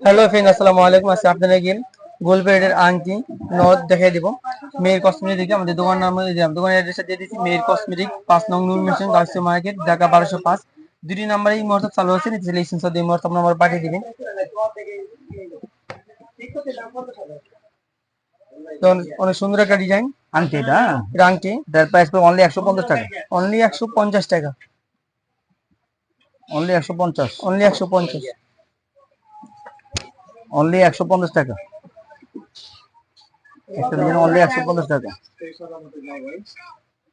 Hello friend, আসসালামু আলাইকুম। আজকে আপনাদের গেম গোল্ড প্লেটের আংটি নথ দেখিয়ে দিব। মেয়ের কসমেটিক থেকে আমাদের দোকান নাম দিলাম, দোকানের অ্যাড্রেসটা দিয়ে দিচ্ছি। মেয়ের কসমেটিক 5 নং নূর মেশিন, গার্লস মার্কেট, ঢাকা 1205। দুটি নাম্বারে এই মুহূর্তে চালু আছে। স্ক্রিনশট দিয়ে মুহূর্তে আপনার নাম্বার পাঠিয়ে দিবেন। তো অনেক সুন্দর একটা ডিজাইন আংটি এটা, এটা আংটি। এটার প্রাইস পড়বে অনলি 150 টাকা। অনলি 150 টাকা। Only 150, only 150। অনলি 150 টাকা। একটা ডিজাইন অনলি 150 টাকা।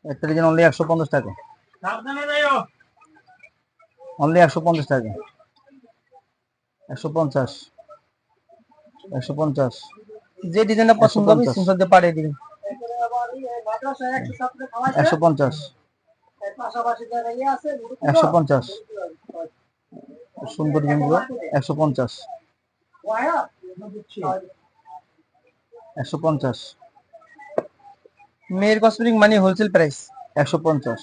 একটা ডিজাইন অনলি 150 টাকা। অনলি 150 টাকা। 150, 150, যে ডিজাইনটা পছন্দ হবে 150, স্ক্রিনশট দিয়ে পাঠিয়ে দিবেন। 150, 150, সুন্দর ডিজাইনগুলো 150, 150, মেয়ের কসমেটিক মানে হোলসেল প্রাইস। 150,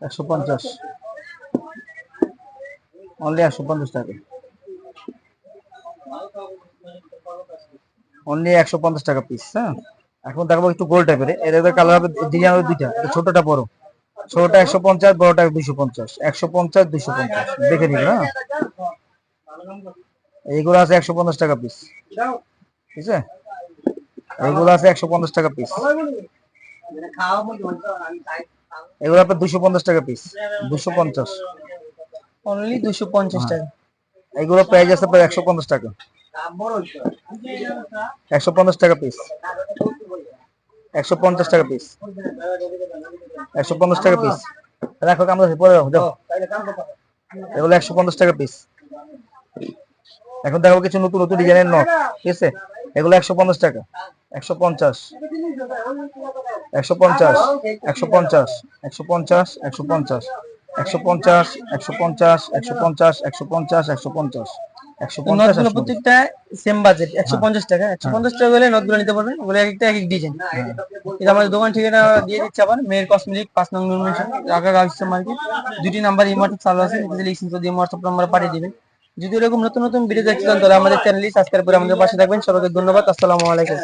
150, অনলি 150 টাকা। অনলি 150 টাকা পিস। হ্যাঁ, এখন দেখাবো একটু গোল্ড টাইপের। এর কালার হবে, ডিজাইন হবে দুইটা, ছোটটা বড়। ছোটটা 150, বড়টা 250। 150, 250 দেখে নিন। হ্যাঁ, এইগুলো আছে 150 টাকা পিস। ঠিক আছে, এইগুলো আছে 150 টাকা পিস। এগুলো আপনার 250 টাকা পিস। 250। অনলি 250 টাকা। এগুলো প্রাইস আছে প্রায় 150 টাকা। 150 টাকা পিস। 150 টাকা পিস। 150 টাকা পিস। রাখো, আমরা পরে রাখো, দাও। এগুলো 150 টাকা পিস। এখন দেখো কিছু নতুন নতুন ডিজাইনের নট। ঠিক আছে, এগুলো 150 টাকা। 150, 150, 150, 150, 150, 150, 150, 150, 150, 150, তো নথ 150, গুলো 150। প্রত্যেকটা সেম বাজেট, হ্যাঁ, 150 টাকা। 150 টাকা হলে নথ গুলো নিতে পারবেন। ওগুলো একটা এক এক ডিজাইন। এটা আমাদের দোকান ঠিকানা দিয়ে দিচ্ছে আবার। মেয়ের কসমেটিক 5 নং নূর মেশিন, ঢাকা গার্লস মার্কেট। দুটি নাম্বার এই মুহূর্তে চালু আছে। স্ক্রিনশট দিয়ে হোয়াটসঅ্যাপ নাম্বার পাঠিয়ে দিবেন। যদি এরকম নতুন নতুন ভিডিও দেখতে চান তাহলে আমাদের চ্যানেলটি সাবস্ক্রাইব করে আমাদের পাশে থাকবেন। সবাইকে ধন্যবাদ। আসসালামু আলাইকুম।